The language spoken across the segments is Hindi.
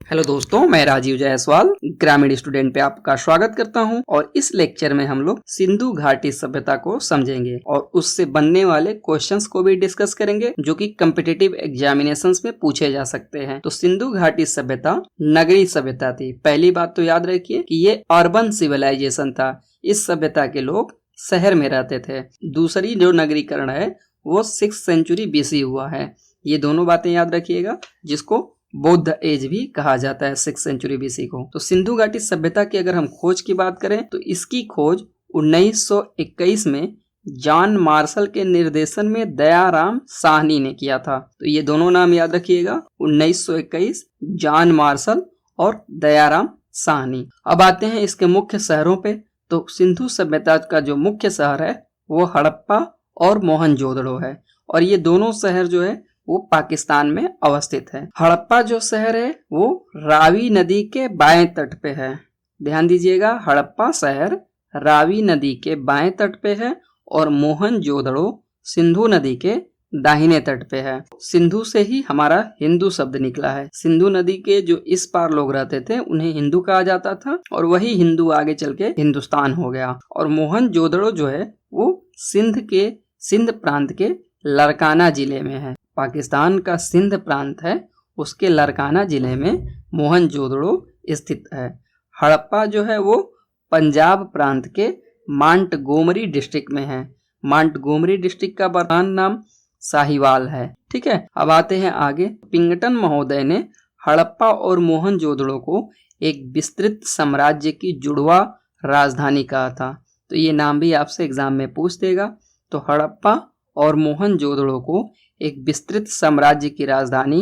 हेलो दोस्तों, मैं राजीव जायसवाल ग्रामीण स्टूडेंट पे आपका स्वागत करता हूं और इस लेक्चर में हम लोग सिंधु घाटी सभ्यता को समझेंगे और उससे बनने वाले क्वेश्चंस को भी डिस्कस करेंगे जो कि कॉम्पिटिटिव एग्जामिनेशंस में पूछे जा सकते हैं। तो सिंधु घाटी सभ्यता नगरीय सभ्यता थी। पहली बात तो याद रखिए कि ये अर्बन सिविलाइजेशन था। इस सभ्यता के लोग शहर में रहते थे। दूसरी जो नगरीकरण है वो 6th सेंचुरी BC हुआ है। ये दोनों बातें याद रखिएगा, जिसको बौद्ध एज भी कहा जाता है 6th सेंचुरी BC को। तो सिंधु घाटी सभ्यता की अगर हम खोज की बात करें तो इसकी खोज 1921 में जॉन मार्शल के निर्देशन में दयाराम साहनी ने किया था। तो ये दोनों नाम याद रखिएगा, 1921 जॉन मार्शल और दयाराम साहनी। अब आते हैं इसके मुख्य शहरों पे। तो सिंधु सभ्यता का जो मुख्य शहर है वो हड़प्पा और मोहनजोदड़ो है और ये दोनों शहर जो है वो पाकिस्तान में अवस्थित है। हड़प्पा जो शहर है वो रावी नदी के बाएं तट पे है। ध्यान दीजिएगा, हड़प्पा शहर रावी नदी के बाएं तट पे है और मोहनजोदड़ो सिंधु नदी के दाहिने तट पे है। सिंधु से ही हमारा हिंदू शब्द निकला है। सिंधु नदी के जो इस पार लोग रहते थे उन्हें हिंदू कहा जाता था और वही हिंदू आगे चल के हिंदुस्तान हो गया। और मोहनजोदड़ो जो है वो सिंध प्रांत के लरकाना जिले में है। पाकिस्तान का सिंध प्रांत है, उसके लरकाना जिले में मोहनजोदड़ो स्थित है। हड़प्पा जो है वो पंजाब प्रांत के मांटगोमरी डिस्ट्रिक्ट में है। मांटगोमरी डिस्ट्रिक्ट का वर्तमान नाम साहिवाल है। ठीक है, अब आते हैं आगे। पिंगटन महोदय ने हड़प्पा और मोहनजोदड़ो को एक विस्तृत साम्राज्य की जुड़वा राजधानी कहा था। तो ये नाम भी आपसे एग्जाम में पूछ देगा। तो हड़प्पा और मोहनजोदड़ो को एक विस्तृत साम्राज्य की राजधानी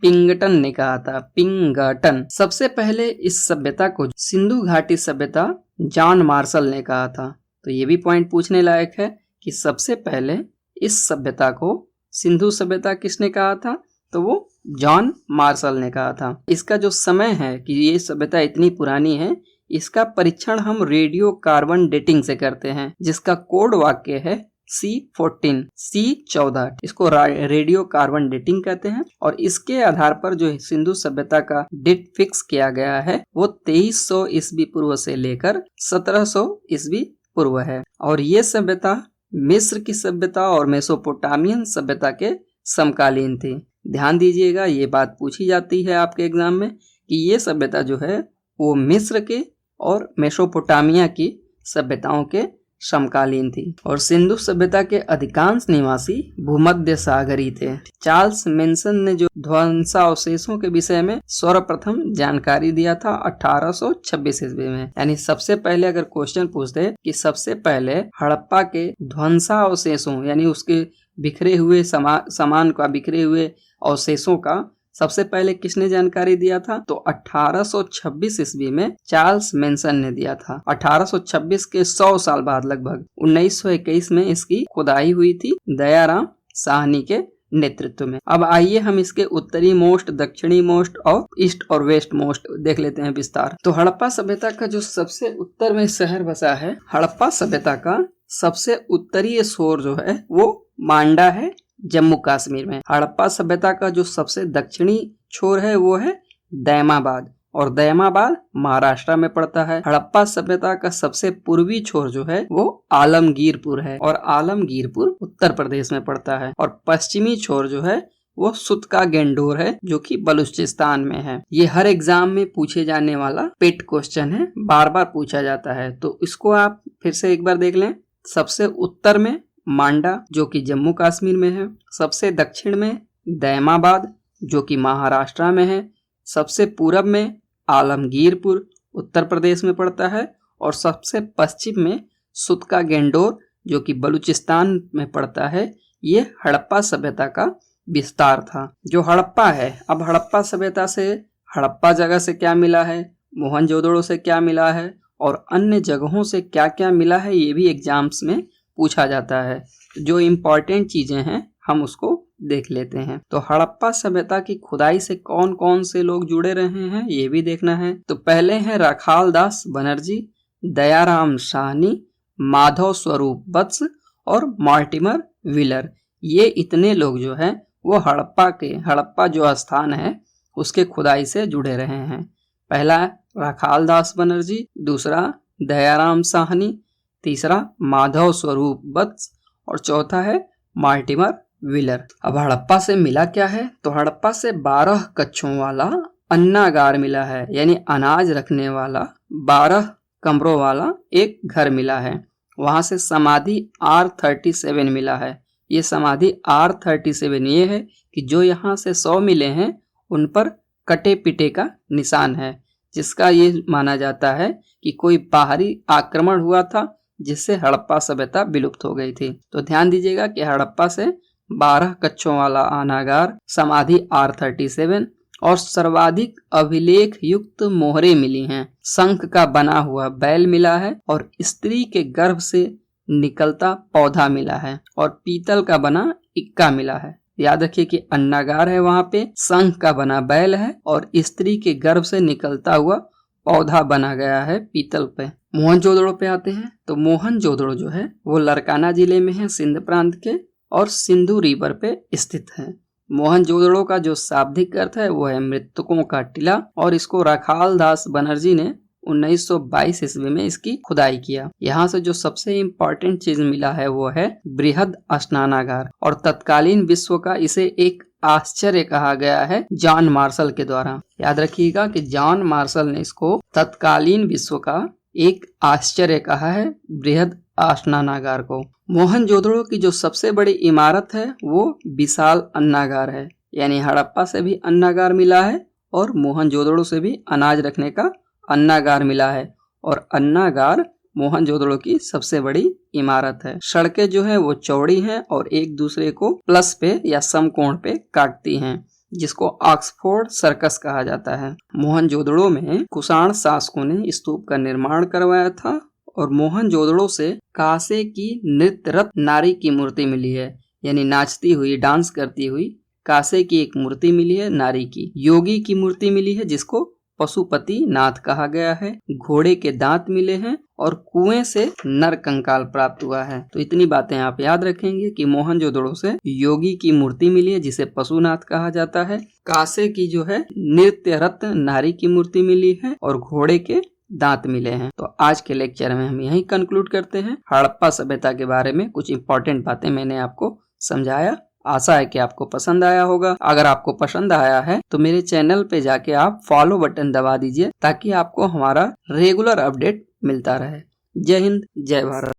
पिंगटन ने कहा था। पिंगटन। सबसे पहले इस सभ्यता को सिंधु घाटी सभ्यता जॉन मार्शल ने कहा था। तो ये भी पॉइंट पूछने लायक है कि सबसे पहले इस सभ्यता को सिंधु सभ्यता किसने कहा था, तो वो जॉन मार्शल ने कहा था। इसका जो समय है कि ये सभ्यता इतनी पुरानी है, इसका परीक्षण हम रेडियो कार्बन डेटिंग से करते हैं, जिसका कोड वाक्य है C14 C14। इसको रेडियो कार्बन डेटिंग कहते हैं और इसके आधार पर जो सिंधु सभ्यता का डेट फिक्स किया गया है वो 2300 ईस्वी पूर्व से लेकर 1700 ईस्वी पूर्व है। और ये सभ्यता मिस्र की सभ्यता और मेसोपोटामियन सभ्यता के समकालीन थी। ध्यान दीजिएगा, ये बात पूछी जाती है आपके एग्जाम में कि ये सभ्यता जो है वो मिस्र के और मेसोपोटामिया की सभ्यताओं के समकालीन थी। और सिंधु सभ्यता के अधिकांश निवासी भूमध्य सागरी थे। चार्ल्स मेंसन ने जो ध्वंसावशेषों के विषय में सर्वप्रथम जानकारी दिया था 1826 ईस्वी में। यानी सबसे पहले अगर क्वेश्चन पूछते कि सबसे पहले हड़प्पा के ध्वंसावशेषों यानी उसके बिखरे हुए सामान का बिखरे हुए अवशेषों का सबसे पहले किसने जानकारी दिया था, तो 1826 ईस्वी में चार्ल्स मेंसन ने दिया था। 1826 के 100 साल बाद लगभग 1921 में इसकी खुदाई हुई थी दयाराम साहनी के नेतृत्व में। अब आइए हम इसके उत्तरी मोस्ट, दक्षिणी मोस्ट और ईस्ट और वेस्ट मोस्ट देख लेते हैं विस्तार। तो हड़प्पा सभ्यता का जो सबसे उत्तर में शहर बसा है, हड़प्पा सभ्यता का सबसे उत्तरीय छोर जो है वो मांडा है, जम्मू कश्मीर में। हड़प्पा सभ्यता का जो सबसे दक्षिणी छोर है वो है दैमाबाद और दैमाबाद महाराष्ट्र में पड़ता है। हड़प्पा सभ्यता का सबसे पूर्वी छोर जो है वो आलमगीरपुर है और आलमगीरपुर उत्तर प्रदेश में पड़ता है। और पश्चिमी छोर जो है वो सुतका गेंडोर है जो कि बलूचिस्तान में है। ये हर एग्जाम में पूछे जाने वाला पेट क्वेश्चन है, बार बार पूछा जाता है। तो इसको आप फिर से एक बार देख लें। सबसे उत्तर में मांडा जो कि जम्मू कश्मीर में है, सबसे दक्षिण में दैमाबाद जो कि महाराष्ट्र में है, सबसे पूरब में आलमगीरपुर उत्तर प्रदेश में पड़ता है और सबसे पश्चिम में सुतका गेंडोर जो कि बलूचिस्तान में पड़ता है। ये हड़प्पा सभ्यता का विस्तार था जो हड़प्पा है। अब हड़प्पा सभ्यता से हड़प्पा जगह से क्या मिला है, मोहनजोदड़ो से क्या मिला है और अन्य जगहों से क्या क्या मिला है, ये भी एग्जाम्स में पूछा जाता है। जो इम्पोर्टेंट चीजें हैं हम उसको देख लेते हैं। तो हड़प्पा सभ्यता की खुदाई से कौन कौन से लोग जुड़े रहे हैं ये भी देखना है। तो पहले हैं राखाल दास बनर्जी, दयाराम साहनी, माधव स्वरूप वत्स और मॉर्टिमर व्हीलर। ये इतने लोग जो है वो हड़प्पा जो स्थान है उसके खुदाई से जुड़े रहे हैं। पहला राखाल दास बनर्जी, दूसरा दयाराम साहनी, तीसरा माधव स्वरूप वत्स और चौथा है मार्टिमर व्हीलर। अब हड़प्पा से मिला क्या है, तो हड़प्पा से 12 कक्षों वाला अन्नागार मिला है, यानी अनाज रखने वाला 12 कमरों वाला एक घर मिला है। वहां से समाधि R37 मिला है। ये समाधि R37 ये है कि जो यहाँ से 100 मिले हैं उन पर कटे पिटे का निशान है, जिसका ये माना जाता है कि कोई बाहरी आक्रमण हुआ था जिससे हड़प्पा सभ्यता विलुप्त हो गई थी। तो ध्यान दीजिएगा कि हड़प्पा से 12 कक्षों वाला अनागार, समाधि R37 और सर्वाधिक अभिलेख युक्त मोहरे मिली हैं। शंख का बना हुआ बैल मिला है और स्त्री के गर्भ से निकलता पौधा मिला है और पीतल का बना इक्का मिला है। याद रखिए कि अन्नागार है, वहां पे शंख का बना बैल है और स्त्री के गर्भ से निकलता हुआ पौधा बना गया है पीतल पे। मोहनजोदड़ो पे आते हैं, तो मोहनजोदड़ो जो है वो लरकाना जिले में है, सिंध प्रांत के, और सिंधु रिवर पे स्थित है। मोहनजोदड़ो का जो शाब्दिक अर्थ है वो है मृतकों का टीला, और इसको राखाल दास बनर्जी ने 1922 ईस्वी में इसकी खुदाई किया। यहाँ से जो सबसे इम्पोर्टेंट चीज मिला है वो है बृहद स्नानागार, और तत्कालीन विश्व का इसे एक आश्चर्य कहा गया है जॉन मार्शल के द्वारा। याद रखिएगा कि जॉन मार्शल ने इसको तत्कालीन विश्व का एक आश्चर्य कहा है, बृहद स्नानागार को। मोहनजोदड़ो की जो सबसे बड़ी इमारत है वो विशाल अन्नागार है, यानी हड़प्पा से भी अन्नागार मिला है और मोहनजोदड़ो से भी अनाज रखने का अन्नागार मिला है, और अन्नागार मोहनजोदड़ो की सबसे बड़ी इमारत है। सड़कें जो है वो चौड़ी हैं और एक दूसरे को प्लस पे या समकोण पे काटती हैं, जिसको ऑक्सफोर्ड सर्कस कहा जाता है। मोहनजोदड़ो में कुषाण शासकों ने स्तूप का निर्माण करवाया था, और मोहनजोदड़ो से कांसे की नृत्यरत नारी की मूर्ति मिली है, यानी नाचती हुई, डांस करती हुई कांसे की एक मूर्ति मिली है नारी की। योगी की मूर्ति मिली है जिसको पशुपति नाथ कहा गया है। घोड़े के दांत मिले हैं और कुएं से नर कंकाल प्राप्त हुआ है। तो इतनी बातें आप याद रखेंगे कि मोहनजोदड़ो से योगी की मूर्ति मिली है जिसे पशुनाथ कहा जाता है, कांसे की जो है नृत्य रत्न नारी की मूर्ति मिली है, और घोड़े के दांत मिले हैं। तो आज के लेक्चर में हम यही कंक्लूड करते हैं। हड़प्पा सभ्यता के बारे में कुछ इंपॉर्टेंट बातें मैंने आपको समझाया। आशा है कि आपको पसंद आया होगा। अगर आपको पसंद आया है तो मेरे चैनल पे जाके आप फॉलो बटन दबा दीजिए, ताकि आपको हमारा रेगुलर अपडेट मिलता रहे। जय हिंद, जय भारत।